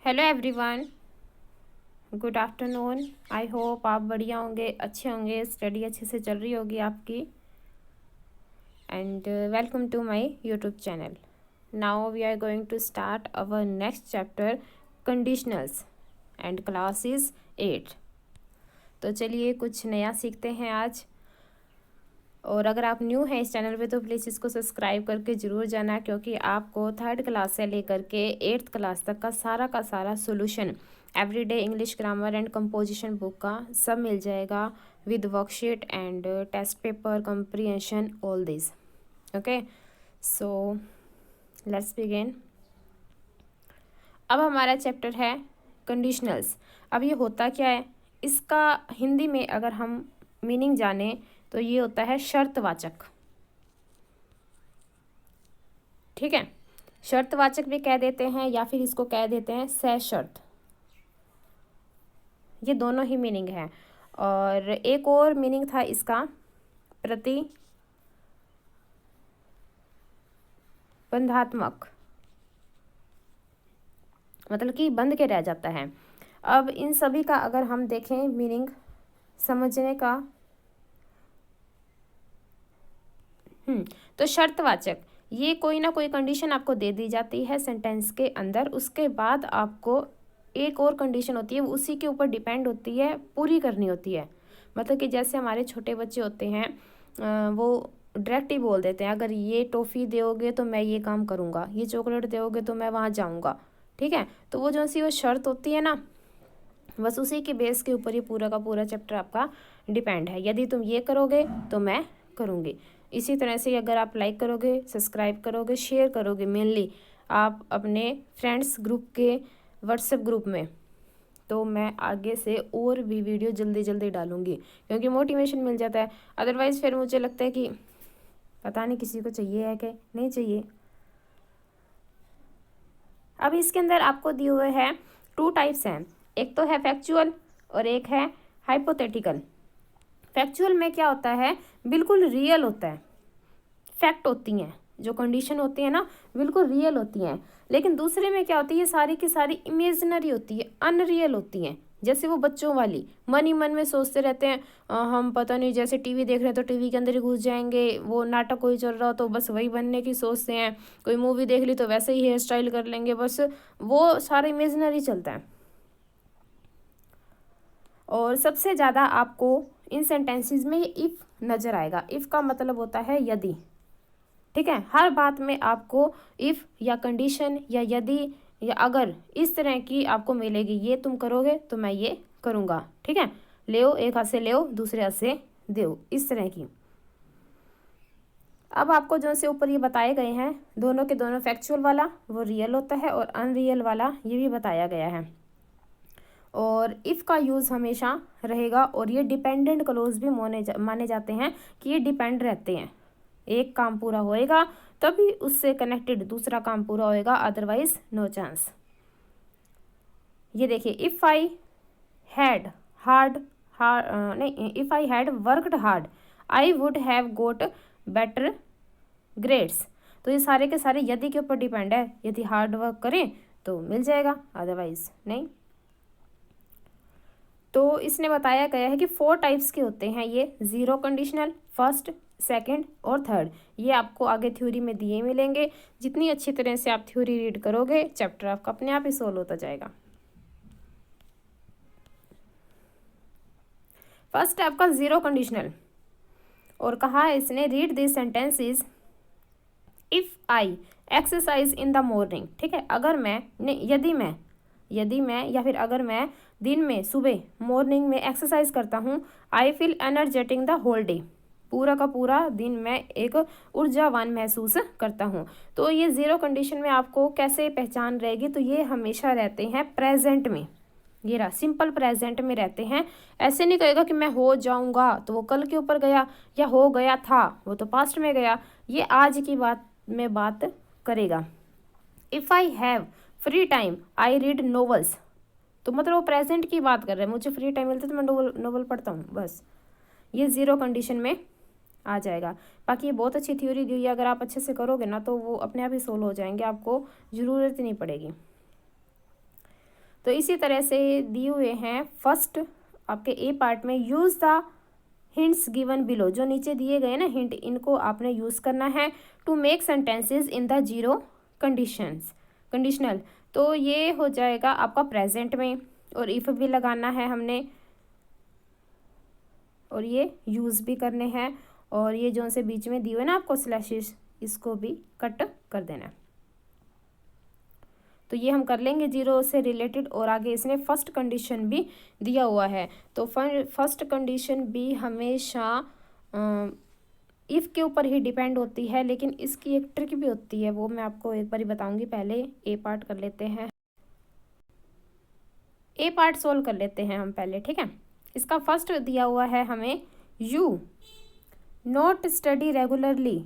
Hello everyone, good afternoon. I hope आप बढ़िया होंगे, अच्छे होंगे, स्टडी अच्छे से चल रही होगी आपकी। And welcome to my YouTube channel. Now we are going to start our next chapter, conditionals, and class is 8। तो चलिए कुछ नया सीखते हैं आज। और अगर आप न्यू हैं इस चैनल पे तो प्लीज़ इसको सब्सक्राइब करके ज़रूर जाना, क्योंकि आपको 3rd क्लास से लेकर के 8th क्लास तक का सारा solution everyday English grammar and composition book का सब मिल जाएगा with worksheet and test paper comprehension all this. Okay, so let's begin. अब हमारा चैप्टर है कंडीशनल्स। अब ये होता क्या है, इसका हिंदी में अगर हम मीनिंग जाने तो ये होता है शर्तवाचक। ठीक है, शर्तवाचक भी कह देते हैं या फिर इसको कह देते हैं सशर्त। ये दोनों ही मीनिंग है। और एक और मीनिंग था इसका प्रतिबंधात्मक, मतलब कि बंध के रह जाता है। अब इन सभी का अगर हम देखें मीनिंग समझने का, तो शर्तवाचक ये कोई ना कोई कंडीशन आपको दे दी जाती है सेंटेंस के अंदर, उसके बाद आपको एक और कंडीशन होती है, वो उसी के ऊपर डिपेंड होती है, पूरी करनी होती है। मतलब कि जैसे हमारे छोटे बच्चे होते हैं, वो डायरेक्ट ही बोल देते हैं, अगर ये टॉफ़ी दोगे तो मैं ये काम करूँगा, ये चॉकलेट दोगे तो मैं वहाँ जाऊँगा। ठीक है, तो वो जो सी वो शर्त होती है ना, बस उसी के बेस के ऊपर ये पूरा का पूरा चैप्टर आपका डिपेंड है। यदि तुम ये करोगे तो मैं करूँगी। इसी तरह से अगर आप लाइक करोगे, सब्सक्राइब करोगे, शेयर करोगे, मेनली आप अपने फ्रेंड्स ग्रुप के व्हाट्सएप ग्रुप में, तो मैं आगे से और भी वीडियो जल्दी जल्दी डालूँगी, क्योंकि मोटिवेशन मिल जाता है। अदरवाइज़ फिर मुझे लगता है कि पता नहीं किसी को चाहिए है कि नहीं चाहिए। अब इसके अंदर आपको दिए हुए हैं 2 टाइप्स हैं, एक तो है फैक्चुअल और एक है हाइपोथेटिकल। फैक्चुअल में क्या होता है, बिल्कुल रियल होता है, फैक्ट होती हैं, जो कंडीशन होती है ना बिल्कुल रियल होती हैं। लेकिन दूसरे में क्या होती है, सारी की सारी इमेजिनरी होती है, अनरियल होती हैं। जैसे वो बच्चों वाली मन ही मन में सोचते रहते हैं, हम पता नहीं, जैसे टीवी देख रहे हैं तो टीवी के अंदर ही घुस जाएंगे, वो नाटक कोई चल रहा हो तो बस वही बनने की सोचते हैं, कोई मूवी देख ली तो वैसे ही हेयर स्टाइल कर लेंगे, बस वो सारा इमेजिनरी चलता है। और सबसे ज़्यादा आपको इन सेंटेंसेस में इफ़ नज़र आएगा। इफ़ का मतलब होता है यदि। ठीक है, हर बात में आपको इफ़ या कंडीशन या यदि या अगर इस तरह की आपको मिलेगी, ये तुम करोगे तो मैं ये करूँगा। ठीक है, ले एक हाथ से ले दूसरे हाथ से दो, इस तरह की। अब आपको जो से ऊपर ये बताए गए हैं, दोनों के दोनों फैक्चुअल वाला वो रियल होता है और अनरियल वाला ये भी बताया गया है। और इफ़ का यूज़ हमेशा रहेगा, और ये डिपेंडेंट क्लोज भी माने जाते हैं कि ये डिपेंड रहते हैं। एक काम पूरा होएगा तभी उससे कनेक्टेड दूसरा काम पूरा होएगा, अदरवाइज नो चांस। ये देखिए, इफ़ आई हैड नहीं, if I had worked hard I would have got better grades. तो ये सारे के सारे यदि के ऊपर डिपेंड है, यदि हार्ड वर्क करें तो मिल जाएगा, अदरवाइज नहीं। तो इसने बताया गया है कि 4 टाइप्स के होते हैं ये, 0 कंडीशनल, फर्स्ट, सेकंड और थर्ड। ये आपको आगे थ्योरी में दिए मिलेंगे। जितनी अच्छी तरह से आप थ्योरी रीड करोगे, चैप्टर आपका अपने आप ही सोल्व होता जाएगा। फर्स्ट है आपका 0 कंडीशनल, और कहा है इसने, read this sentences if I exercise in the morning. ठीक है, अगर मैं नहीं, यदि मैं या फिर अगर मैं दिन में सुबह मॉर्निंग में एक्सरसाइज करता हूँ, I feel energetic the whole day. पूरा का पूरा दिन मैं एक ऊर्जावान महसूस करता हूँ। तो ये 0 कंडीशन में आपको कैसे पहचान रहेगी, तो ये हमेशा रहते हैं प्रेजेंट में। ये रहा, सिंपल प्रेजेंट में रहते हैं। ऐसे नहीं कहेगा कि मैं हो जाऊँगा, तो वो कल के ऊपर गया, या हो गया था वो तो पास्ट में गया। ये आज की बात में बात करेगा। If I have free time I read novels, तो मतलब वो प्रेजेंट की बात कर रहे हैं, मुझे फ्री टाइम मिलता है तो मैं नॉवल पढ़ता हूँ, बस ये 0 कंडीशन में आ जाएगा। बाकी ये बहुत अच्छी थ्योरी दी हुई है, अगर आप अच्छे से करोगे ना तो वो अपने आप ही सोल्व हो जाएंगे, आपको ज़रूरत ही नहीं पड़ेगी। तो इसी तरह से दिए हुए हैं फर्स्ट आपके ए पार्ट में, use the hints given below, जो नीचे दिए गए ना हिंट, इनको आपने यूज़ करना है to make sentences in the zero conditional. तो ये हो जाएगा आपका प्रेजेंट में, और इफ़ भी लगाना है हमने, और ये यूज़ भी करने हैं, और ये जो से बीच में दिए हुए ना आपको स्लैशेस, इसको भी कट कर देना है। तो ये हम कर लेंगे जीरो से रिलेटेड, और आगे इसने फर्स्ट कंडीशन भी दिया हुआ है। तो फर्स्ट कंडीशन भी हमेशा इफ़ के ऊपर ही डिपेंड होती है, लेकिन इसकी एक ट्रिक भी होती है, वो मैं आपको एक बार ही बताऊंगी। पहले ए पार्ट कर लेते हैं, ए पार्ट सोल्व कर लेते हैं हम पहले, ठीक है। इसका फर्स्ट दिया हुआ है हमें, you not study regularly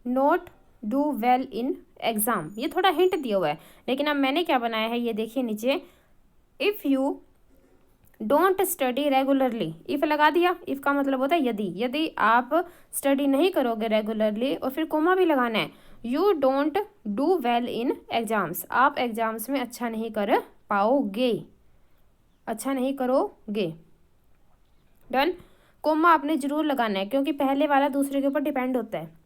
not do well in exam. ये थोड़ा हिंट दिया हुआ है, लेकिन अब मैंने क्या बनाया है ये देखिए नीचे, if you don't study regularly, if लगा दिया। इफ़ का मतलब होता है यदि आप स्टडी नहीं करोगे रेगुलरली, और फिर कोमा भी लगाना है, you don't do well in exams, आप एग्ज़ाम्स में अच्छा नहीं कर पाओगे, अच्छा नहीं करोगे। डन। कोमा आपने ज़रूर लगाना है, क्योंकि पहले वाला दूसरे के ऊपर डिपेंड होता है।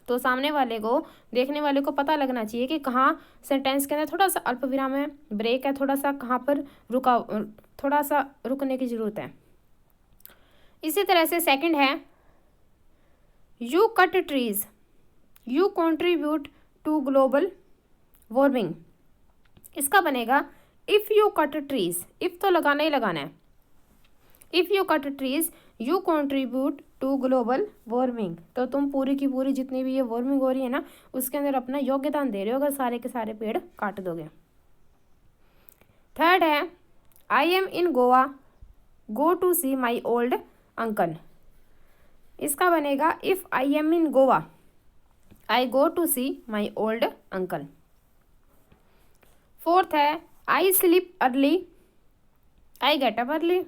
तो सामने वाले को, देखने वाले को पता लगना चाहिए कि कहाँ सेंटेंस के अंदर थोड़ा सा अल्प विराम है, ब्रेक है, थोड़ा सा कहाँ पर थोड़ा सा रुकने की ज़रूरत है। इसी तरह से सेकंड है, you cut trees you contribute to global warming. इसका बनेगा, if you cut trees, if तो लगाना ही लगाना है, if you cut trees you contribute to global warming. तो तुम पूरी की पूरी जितनी भी ये वार्मिंग हो रही है ना, उसके अंदर अपना योगदान दे रहे हो अगर सारे के सारे पेड़ काट दोगे। थर्ड है, I am in Goa go to see my old uncle. इसका बनेगा, if I am in Goa I go to see my old uncle. Fourth है, I sleep early I get up early.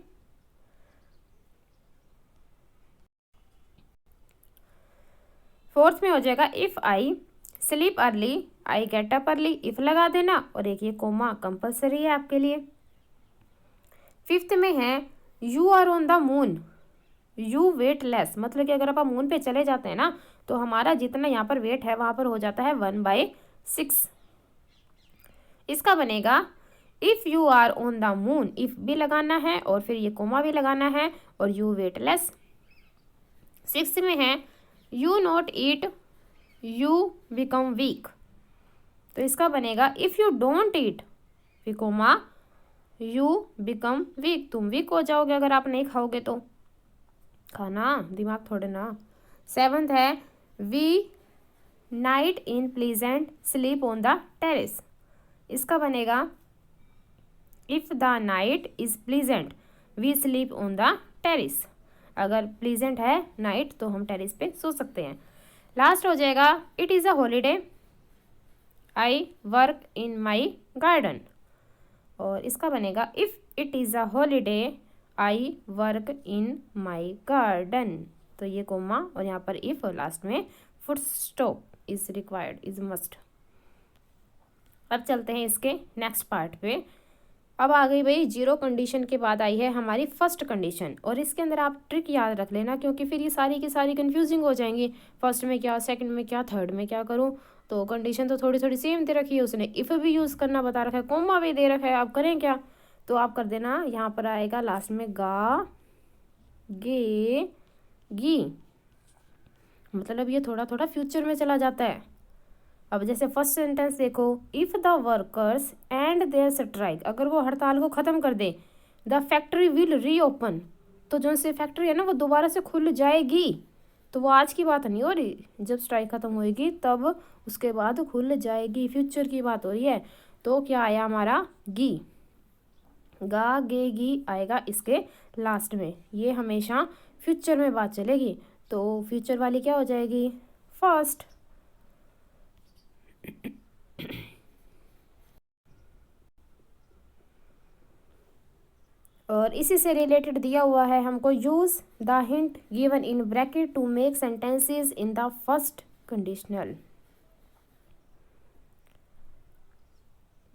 Fourth में हो जाएगा, if I sleep early I get up early, if लगा देना, और एक ये कोमा कंपलसरी है आपके लिए। फिफ्थ में है, you are on the moon you weigh less, मतलब कि अगर आप मून पे चले जाते हैं ना, तो हमारा जितना यहाँ पर वेट है वहाँ पर हो जाता है 1/6। इसका बनेगा, if you are on the moon, if भी लगाना है और फिर ये कोमा भी लगाना है, और यू वेट लेस। सिक्स्थ में है, you not eat you become weak. तो इसका बनेगा, इफ़ यू डोंट ईट फिर कोमा यू बिकम वीक, तुम वीक हो जाओगे अगर आप नहीं खाओगे तो। खाना दिमाग थोड़े ना। सेवंथ है, we night in pleasant sleep on the terrace. इसका बनेगा, if the night is pleasant we sleep on the terrace. अगर प्लीजेंट है नाइट तो हम टेरेस पे सो सकते हैं। लास्ट हो जाएगा, it is a holiday I work in my garden. और इसका बनेगा, if it is a holiday I work in my garden. तो ये कोमा और यहाँ पर इफ़, और लास्ट में foot stop is required, is must. अब चलते हैं इसके नेक्स्ट पार्ट पे। अब आ गई भाई जीरो कंडीशन के बाद आई है हमारी फर्स्ट कंडीशन, और इसके अंदर आप ट्रिक याद रख लेना, क्योंकि फिर ये सारी की सारी कंफ्यूजिंग हो जाएंगी, फर्स्ट में क्या, सेकंड में क्या, थर्ड में क्या करूँ। तो कंडीशन तो थोड़ी थोड़ी सेम दे रखी है, उसने इफ़ भी यूज़ करना बता रखा है, कोमा भी दे रखा है, आप करें क्या। तो आप कर देना, यहाँ पर आएगा लास्ट में गा गे गी, मतलब ये थोड़ा थोड़ा फ्यूचर में चला जाता है। अब जैसे फर्स्ट सेंटेंस देखो, if the workers end their strike, अगर वो हड़ताल को ख़त्म कर दे, द फैक्ट्री विल रीओपन, तो जो से फैक्ट्री है ना वो दोबारा से खुल जाएगी। तो वो आज की बात नहीं हो रही, जब स्ट्राइक ख़त्म होएगी तब उसके बाद खुल जाएगी, फ्यूचर की बात हो रही है। तो क्या आया हमारा, गी, गा गे गी आएगा इसके लास्ट में, ये हमेशा फ्यूचर में बात चलेगी। तो फ्यूचर वाली क्या हो जाएगी, फर्स्ट। और इसी से रिलेटेड दिया हुआ है हमको, use the hint given in bracket to make sentences in the first conditional.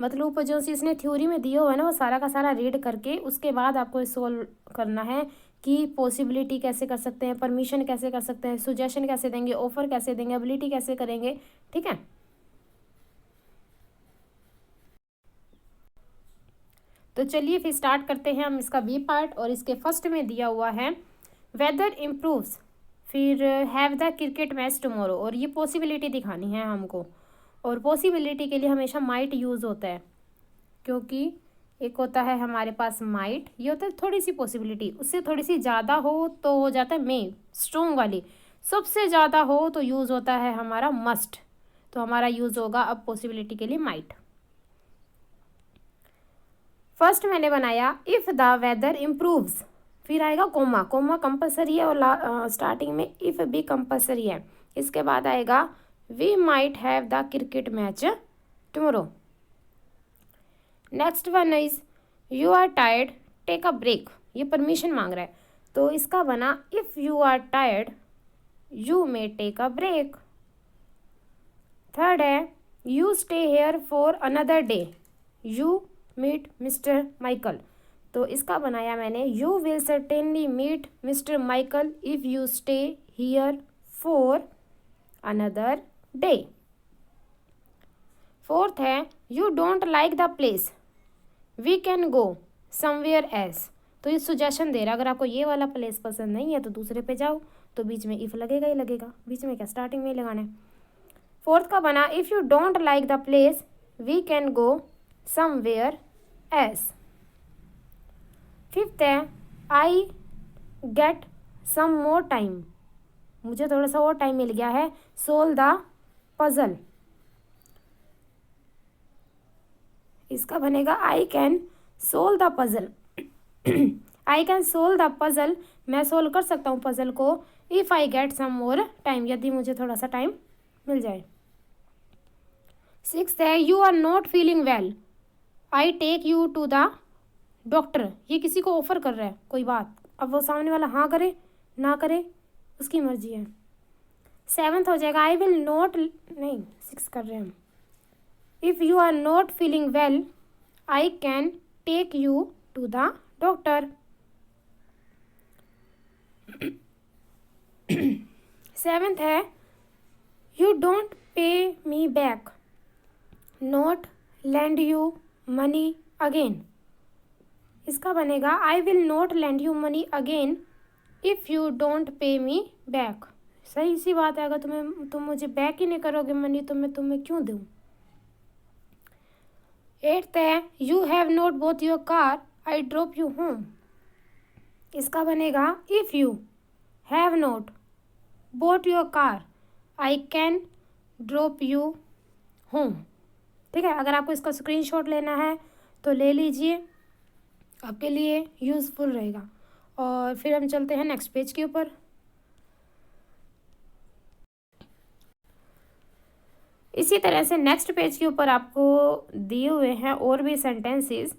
मतलब ऊपर जो सी इसने थ्योरी में दिया हुआ है ना, वो सारा का सारा रीड करके उसके बाद आपको सोल्व करना है कि पॉसिबिलिटी कैसे कर सकते हैं, परमिशन कैसे कर सकते हैं, सुजेशन कैसे देंगे, ऑफर कैसे देंगे, एबिलिटी कैसे करेंगे। ठीक है, तो चलिए फिर स्टार्ट करते हैं हम इसका बी पार्ट। और इसके फर्स्ट में दिया हुआ है वेदर इम्प्रूव्स, फिर have the cricket match tomorrow, और ये पॉसिबिलिटी दिखानी है हमको। और पॉसिबिलिटी के लिए हमेशा माइट यूज़ होता है, क्योंकि एक होता है हमारे पास माइट, ये होता है थोड़ी सी पॉसिबिलिटी, उससे थोड़ी सी ज़्यादा हो तो हो जाता है मे, स्ट्रॉन्ग वाली। सबसे ज़्यादा हो तो यूज़ होता है हमारा मस्ट, तो हमारा यूज़ होगा अब पॉसिबिलिटी के लिए माइट। फर्स्ट मैंने बनाया इफ़ द वेदर इम्प्रूव्स, फिर आएगा कोमा, कोमा कंपलसरी है और स्टार्टिंग में इफ़ भी कंपलसरी है। इसके बाद आएगा we might have the cricket match tomorrow. Next one is you are tired take a break, ये परमिशन मांग रहा है, तो इसका बना if you are tired you may take a break. Third है you stay here for another day you meet mister Michael, तो इसका बनाया मैंने you will certainly meet mister Michael if you stay here for another day. Fourth है you don't like the place we can go somewhere else, तो ये suggestion दे रहा है अगर आपको ये वाला प्लेस पसंद नहीं है तो दूसरे पे जाओ, तो बीच में इफ़ लगेगा ही लगेगा, बीच में क्या स्टार्टिंग में ही लगाना है। फोर्थ का बना if you don't like the place we can go somewhere else. Fifth है I get some more time, मुझे थोड़ा सा और टाइम मिल गया है, सोल्व द पजल, इसका बनेगा I can solve the puzzle. I can solve the puzzle, मैं सोल्व कर सकता हूँ पजल को if I get some more time, यदि मुझे थोड़ा सा टाइम मिल जाए। सिक्स्थ है you are not feeling well I take you to the doctor, ये किसी को ऑफर कर रहा है कोई बात, अब वो सामने वाला हाँ करे ना करे उसकी मर्जी है। सेवन्थ हो जाएगा आई विल नॉट, नहीं 6 कर रहे हैं हम, if you are not feeling well I can take you to the doctor. Seventh है you don't pay me back not lend you money again, इसका बनेगा I will not lend you money again if you don't pay me back, सही सी बात है, अगर तुम मुझे back ही नहीं करोगे मनी तो मैं तुम्हें क्यों दूँ। एट्थ है you have not both your car I drop you home, इसका बनेगा if you have not boat your car I can drop you home. ठीक है, अगर आपको इसका स्क्रीनशॉट लेना है तो ले लीजिए, आपके लिए यूज़फुल रहेगा। और फिर हम चलते हैं नेक्स्ट पेज के ऊपर। इसी तरह से नेक्स्ट पेज के ऊपर आपको दिए हुए हैं और भी सेंटेंसेस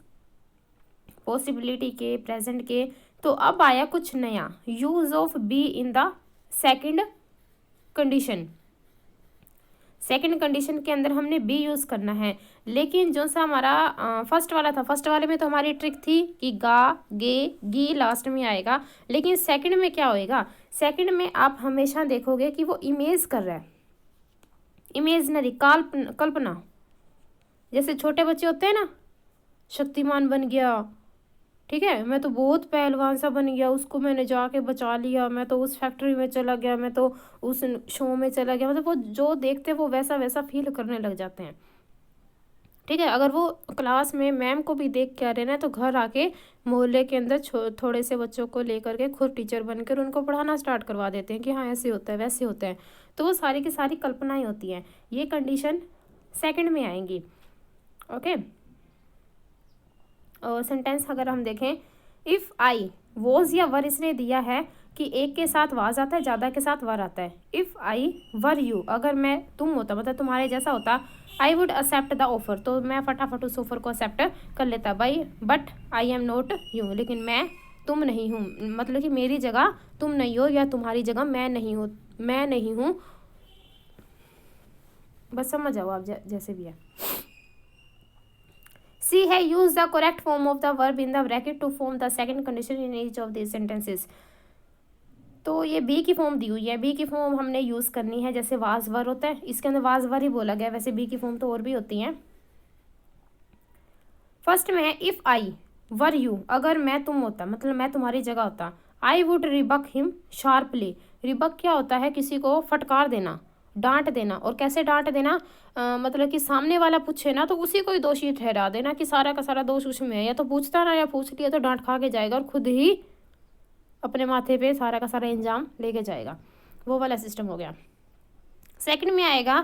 पॉसिबिलिटी के, प्रेजेंट के। तो अब आया कुछ नया, use of be in the second condition. Second condition के अंदर हमने बी यूज़ करना है, लेकिन जो सा हमारा फर्स्ट वाला था, फर्स्ट वाले में तो हमारी ट्रिक थी कि गा गे गी लास्ट में आएगा, लेकिन सेकंड में क्या होएगा, सेकंड में आप हमेशा देखोगे कि वो इमेज कर रहा है, इमेजनरी कल्पना, जैसे छोटे बच्चे होते हैं ना, शक्तिमान बन गया, ठीक है, मैं तो बहुत पहलवान सा बन गया, उसको मैंने जाके बचा लिया, मैं तो उस फैक्ट्री में चला गया, मैं तो उस शो में चला गया, मतलब वो जो देखते हैं वो वैसा वैसा फील करने लग जाते हैं। ठीक है, अगर वो क्लास में मैम को भी देख के आ रहे ना, तो घर आके मोहल्ले के अंदर थोड़े से बच्चों को लेकर के खुद टीचर बनकर उनको पढ़ाना स्टार्ट करवा देते हैं कि हाँ ऐसे होता है वैसे होता है, तो वो सारी की सारी कल्पनाएं होती हैं। ये कंडीशन सेकंड में आएंगी। ओके, और सेंटेंस अगर हम देखें, इफ़ आई वॉज या वर इसने दिया है कि एक के साथ वाज आता है, ज़्यादा के साथ वर आता है। इफ़ आई वर यू, अगर मैं तुम होता, मतलब तुम्हारे जैसा होता, I would accept the offer, तो मैं फटाफट उस ऑफर को एक्सेप्ट कर लेता भाई, but I am not you, लेकिन मैं तुम नहीं हूँ, मतलब कि मेरी जगह तुम नहीं हो या तुम्हारी जगह मैं नहीं हूँ, बस समझ जाओ आप जैसे भी है। सी है use the correct form of the verb in the bracket to form the second condition in each of this sentences. तो ये बी की फॉर्म दी हुई है, बी की फॉर्म हमने यूज़ करनी है। जैसे वाज वर होता है, इसके अंदर वाज वर ही बोला गया, वैसे बी की फॉर्म तो और भी होती हैं। फर्स्ट में है इफ़ आई वर यू, अगर मैं तुम होता, मतलब मैं तुम्हारी जगह होता, आई वुड रिबक हिम शार्पली। रिबक क्या होता है, किसी को फटकार देना, डांट देना। और कैसे डांट देना, मतलब कि सामने वाला पूछे ना तो उसी को ही दोषी ठहरा देना कि सारा का सारा दोष उसमें है, या तो पूछता ना, या पूछ लिया तो डांट खा के जाएगा और खुद ही अपने माथे पे सारा का सारा इंजाम लेके जाएगा। वो वाला सिस्टम हो गया। सेकंड में आएगा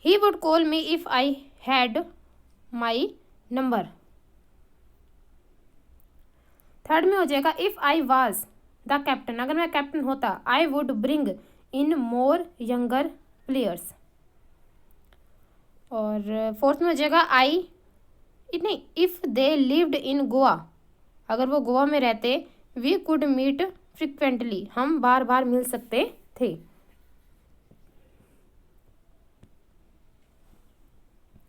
he would call me if I had my number. Third में हो जाएगा if I was the captain, अगर मैं कैप्टन होता, I would bring in more younger players. और फोर्थ में हो जाएगा आई नहीं, if they lived in Goa, अगर वो गोवा में रहते, वी कुड मीट फ्रिक्वेंटली, हम बार बार मिल सकते थे।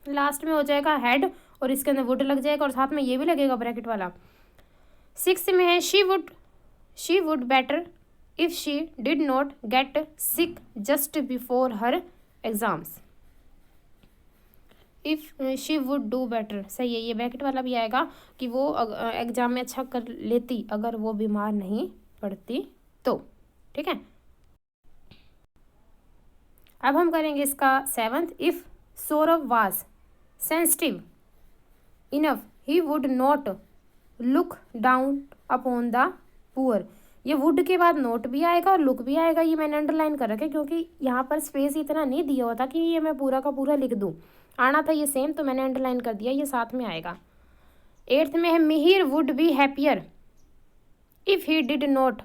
लास्ट में हो जाएगा हैड और इसके अंदर वुड लग जाएगा और साथ में ये भी लगेगा ब्रैकेट वाला। सिक्स में है she would better if she did not get sick just before her exams. If she would do better, सही है, ये ब्रैकेट वाला भी आएगा कि वो एग्जाम में अच्छा कर लेती अगर वो बीमार नहीं पड़ती तो। ठीक है, अब हम करेंगे इसका seventh. If Saurabh was sensitive enough he would not look down upon the poor. ये वुड के बाद नोट भी आएगा और लुक भी आएगा, ये मैंने अंडरलाइन कर रखा है क्योंकि यहाँ पर स्पेस इतना नहीं दिया हुआ था कि ये मैं पूरा का पूरा लिख दूँ, आना था ये सेम, तो मैंने अंडरलाइन कर दिया, ये साथ में आएगा। एट्थ में है Mihir would be happier if he did not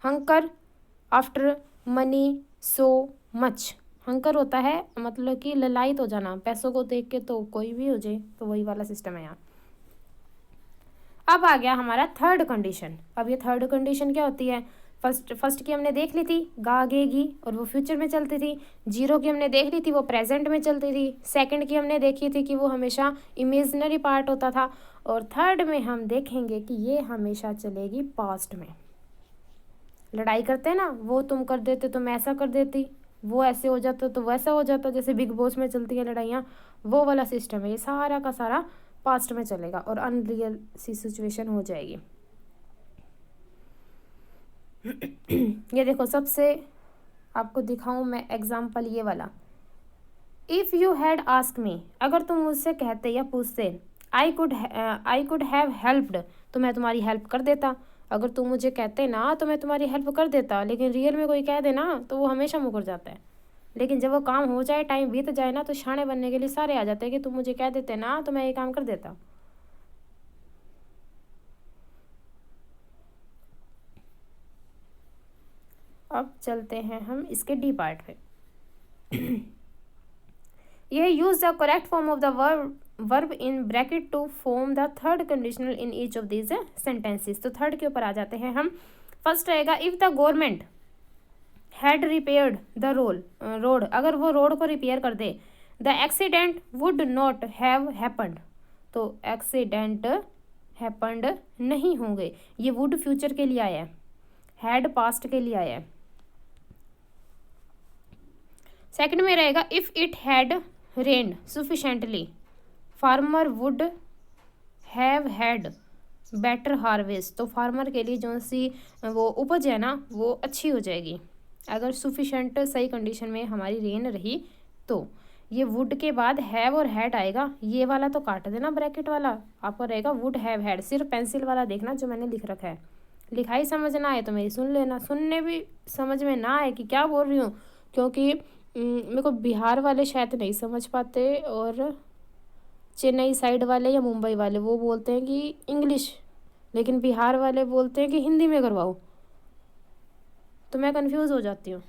hanker after money so much. Hanker होता है मतलब कि ललायत हो जाना पैसों को देख के, तो कोई भी हो जाए, तो वही वाला सिस्टम है यहाँ। अब आ गया हमारा थर्ड कंडीशन। अब ये थर्ड कंडीशन क्या होती है, फर्स्ट की हमने देख ली थी गा गेगी और वो फ्यूचर में चलती थी। जीरो की हमने देख ली थी वो प्रेजेंट में चलती थी। सेकंड की हमने देखी थी कि वो हमेशा इमेजिनरी पार्ट होता था। और थर्ड में हम देखेंगे कि ये हमेशा चलेगी पास्ट में। लड़ाई करते हैं ना, वो तुम कर देते तो मैं ऐसा कर देती, वो ऐसे हो जाता तो वैसा हो जाता, जैसे बिग बॉस में चलती है लड़ाइयाँ, वो वाला सिस्टम है। ये सारा का सारा पास्ट में चलेगा और अनरियल सी सिचुएशन हो जाएगी। ये देखो, सबसे आपको दिखाऊं मैं एग्जाम्पल ये वाला। If you had ask me, अगर तुम मुझसे कहते या पूछते आई कुड हैव हेल्प्ड, तो मैं तुम्हारी हेल्प कर देता। अगर तुम मुझे कहते ना तो मैं तुम्हारी हेल्प कर देता, लेकिन रियल में कोई कह दे ना तो वो हमेशा मुकर जाता है। लेकिन जब वो काम हो जाए, टाइम बीत जाए ना, तो शाणे बनने के लिए सारे आ जाते हैं कि तुम मुझे कह देते ना तो मैं ये काम कर देता। अब चलते हैं हम इसके डी पार्ट पे। यह use the correct form of the verb in bracket to form the third conditional in each of these sentences. तो थर्ड के ऊपर आ जाते हैं हम। फर्स्ट रहेगा if the government had repaired the road, अगर वो रोड को रिपेयर कर दे, the accident would not have happened, तो एक्सीडेंट हैपन्ड नहीं होंगे। ये वुड फ्यूचर के लिए आया है, हैड पास्ट के लिए आया है। सेकंड में रहेगा if it had rained sufficiently farmer would have had better harvest, तो फार्मर के लिए जो सी वो उपज है ना वो अच्छी हो जाएगी अगर सफिशेंट सही कंडीशन में हमारी रेन रही तो। ये वुड के बाद हैव और हैड आएगा, ये वाला तो काट देना ब्रैकेट वाला, आपको रहेगा वुड हैव हैड। सिर्फ पेंसिल वाला देखना जो मैंने लिख रखा है, लिखाई समझ ना आए तो मेरी सुन लेना, सुनने भी समझ में ना आए कि क्या बोल रही हूँ, क्योंकि मेरे को बिहार वाले शायद नहीं समझ पाते और चेन्नई साइड वाले या मुंबई वाले वो बोलते हैं कि इंग्लिश, लेकिन बिहार वाले बोलते हैं कि हिंदी में करवाओ, तो मैं कंफ्यूज हो जाती हूँ।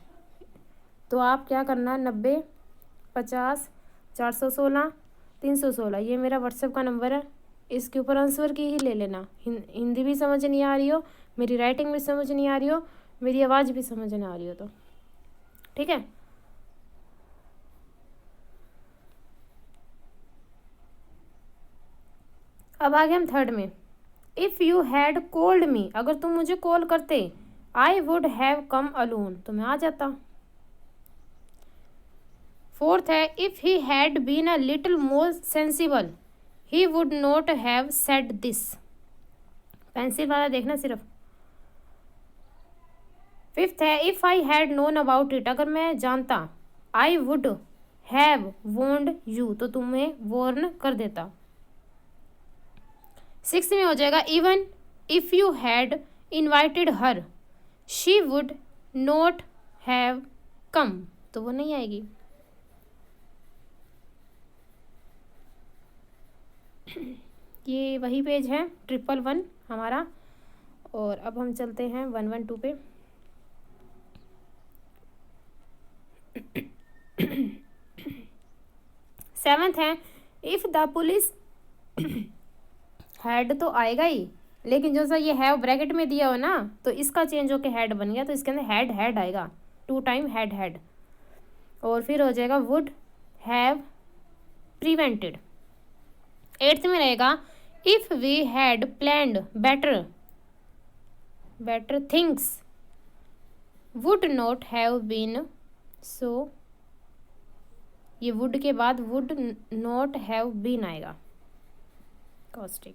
तो आप क्या करना, 90 50 416 316 ये मेरा व्हाट्सएप का नंबर है, इसके ऊपर आंसर की ही ले लेना। हिंदी भी समझ नहीं आ रही हो, मेरी राइटिंग भी समझ नहीं आ रही हो, मेरी आवाज़ भी समझ नहीं आ रही हो, तो ठीक है। अब आगे हम थर्ड में, if you had called me, अगर तुम मुझे कॉल करते, I would have come alone, तो मैं आ जाता। फोर्थ है, if he had been a little more sensible he would not have said this, pencil वाला देखना सिर्फ। फिफ्थ है, if I had known about it, अगर मैं जानता, I would have warned you, तो तुम्हें वॉर्न कर देता। सिक्स में हो जाएगा, even if you had invited her she would not have come, तो वो नहीं आएगी। ये वही पेज है 111 हमारा, और अब हम चलते हैं 112 पे। सेवंथ है, इफ द पुलिस हेड तो आएगा ही, लेकिन जो सा ये है ब्रैकेट में दिया हो ना, तो इसका चेंज होकर हेड बन गया, तो इसके अंदर हैड हैड आएगा, 2 टाइम हैड हैड, और फिर हो जाएगा वुड हैव प्रिवेंटेड। एट्थ में रहेगा, if we had planned better better things would not have been, so ये वुड के बाद वुड नॉट हैव बीन आएगा, कॉस्टिक।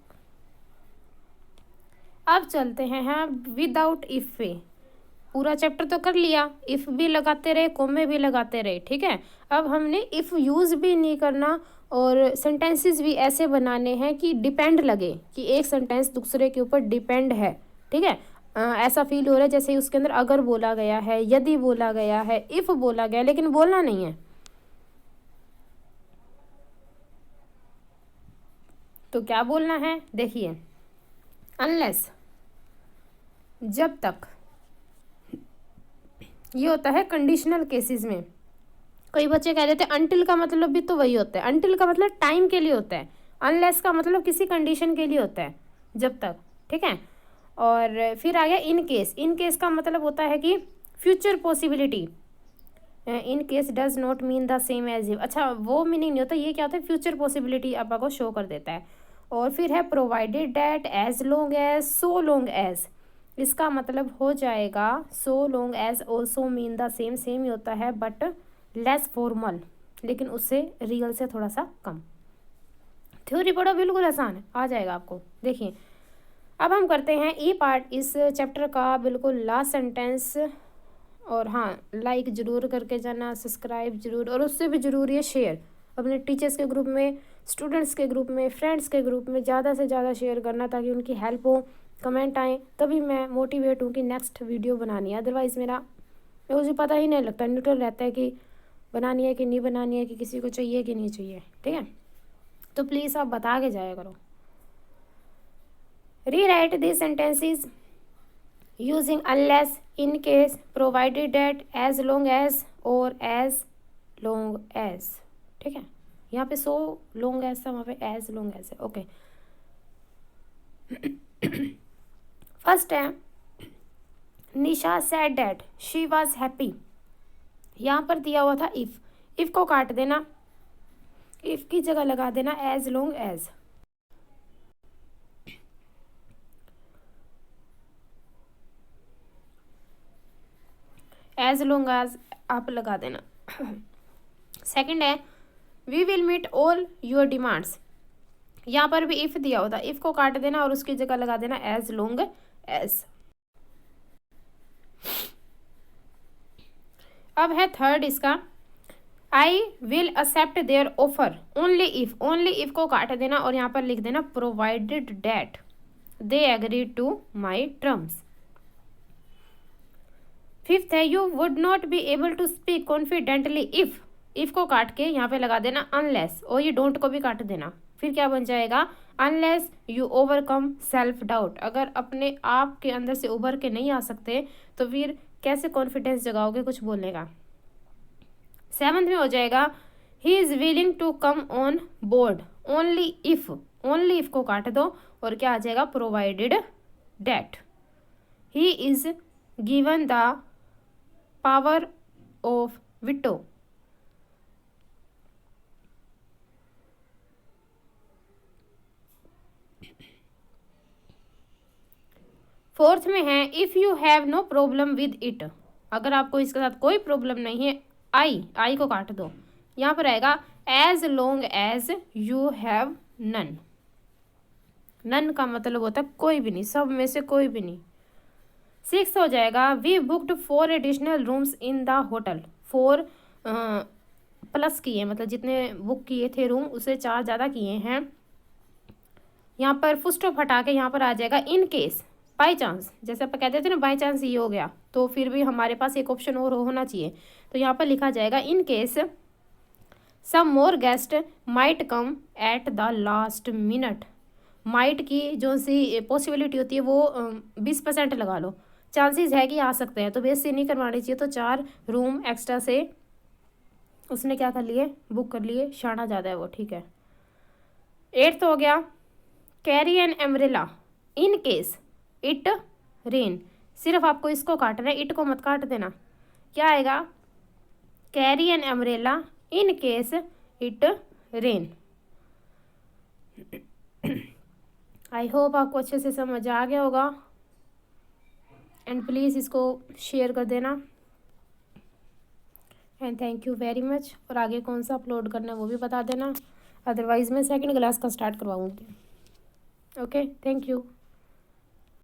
अब चलते हैं हाँ विदाउट इफ पे, पूरा चैप्टर तो कर लिया, इफ भी लगाते रहे, कोमे भी लगाते रहे, ठीक है। अब हमने इफ यूज भी नहीं करना, और सेंटेंसेस भी ऐसे बनाने हैं कि डिपेंड लगे, कि एक सेंटेंस दूसरे के ऊपर डिपेंड है, ठीक है। ऐसा फील हो रहा है जैसे उसके अंदर अगर बोला गया है, यदि बोला गया है, इफ बोला गया, लेकिन बोलना नहीं है। तो क्या बोलना है, देखिए, अनलेस, जब तक, ये होता है कंडीशनल केसेस में। कई बच्चे कह देते हैं अनटिल का मतलब भी तो वही होता है, अनटिल का मतलब टाइम के लिए होता है, अनलेस का मतलब किसी कंडीशन के लिए होता है, जब तक, ठीक है। और फिर आ गया इन केस, इन केस का मतलब होता है कि future possibility, in case does not mean the same as if, अच्छा वो मीनिंग नहीं होता, ये क्या होता है, फ्यूचर पॉसिबिलिटी आपको शो कर देता है। और फिर है provided that, as long as, so long as, इसका मतलब हो जाएगा so long as also mean the same, same ही होता है बट लेस फॉर्मल, लेकिन उससे रियल से थोड़ा सा कम। थ्योरी पढ़ो, बिल्कुल आसान है, आ जाएगा आपको। देखिए अब हम करते हैं ई पार्ट इस चैप्टर का, बिल्कुल लास्ट सेंटेंस। और हाँ, लाइक ज़रूर करके जाना, सब्सक्राइब ज़रूर, और उससे भी ज़रूरी है शेयर, अपने टीचर्स के ग्रुप में, स्टूडेंट्स के ग्रुप में, फ्रेंड्स के ग्रुप में ज़्यादा से ज़्यादा शेयर करना, ताकि उनकी हेल्प हो, कमेंट आए, तभी मैं मोटिवेट हूँ कि नेक्स्ट वीडियो बनानी है। अदरवाइज़ मेरा मुझे पता ही नहीं लगता, न्यूट्रल रहता है कि बनानी है कि नहीं बनानी है, कि किसी को चाहिए कि नहीं चाहिए, ठीक है। तो प्लीज़ आप बता के जाया करो। Rewrite this sentences using unless, in case, provided that, as long as और एज लॉन्ग एज, ठीक है। यहाँ पे सो लॉन्ग एज था, वहाँ पे एज लॉन्ग एज है, ओके। फर्स्ट है, Nisha said that she was happy, यहाँ पर दिया हुआ था इफ को काट देना, इफ की जगह लगा देना as long as, as long as आप लगा देना। सेकंड है, we will meet all your demands, यहाँ पर भी इफ दिया होता, इफ को काट देना और उसकी जगह लगा देना एज लॉन्ग एज। अब है थर्ड इसका, I will accept their offer only if, only if को काट देना और यहाँ पर लिख देना provided that they agree to my terms. Fifth है, you would not be able to speak confidently if को काट के यहाँ पे लगा देना अनलेस, और ये डोंट को भी काट देना, फिर क्या बन जाएगा, unless you overcome self doubt, अगर अपने आप के अंदर से उभर के नहीं आ सकते तो फिर कैसे कॉन्फिडेंस जगाओगे कुछ बोलने का। सेवंथ में हो जाएगा, he is willing to come on board only if को काट दो और क्या आ जाएगा, provided that he is given the power of veto, fourth में है if you have no problem with it, अगर आपको इसके साथ कोई प्रॉब्लम नहीं है, आई को काट दो, यहाँ पर आएगा as long as you have none. None का मतलब होता है कोई भी नहीं, सब में से कोई भी नहीं। सिक्स हो जाएगा we booked 4 additional rooms in the hotel, 4 plus किए, मतलब जितने बुक किए थे रूम उसे 4 ज़्यादा किए हैं। यहाँ पर फुल स्टॉप हटा के यहाँ पर आ जाएगा इन केस, बाई चांस, जैसे आप कहते थे ना बाई चांस ये हो गया, तो फिर भी हमारे पास एक ऑप्शन और होना चाहिए, तो यहाँ पर लिखा जाएगा in case some more guest might come at the last minute. Might की जो सी पॉसिबिलिटी होती है वो 20% लगा लो, चांसेस है कि आ सकते हैं, तो बेस से नहीं करवानी चाहिए, तो 4 रूम एक्स्ट्रा से उसने क्या कर लिए, बुक कर लिए, शाना ज़्यादा है वो, ठीक है। 8th हो गया carry N umbrella in case it rain, सिर्फ आपको इसको काटना है, इट को मत काट देना। क्या आएगा, carry N umbrella in case it rain. I hope आपको अच्छे से समझ आ गया होगा, एंड प्लीज़ इसको शेयर कर देना, and thank you very much. और आगे कौन सा अपलोड करना है वो भी बता देना, अदरवाइज़ मैं सेकंड क्लास का स्टार्ट करवाऊँगी। Okay, thank you.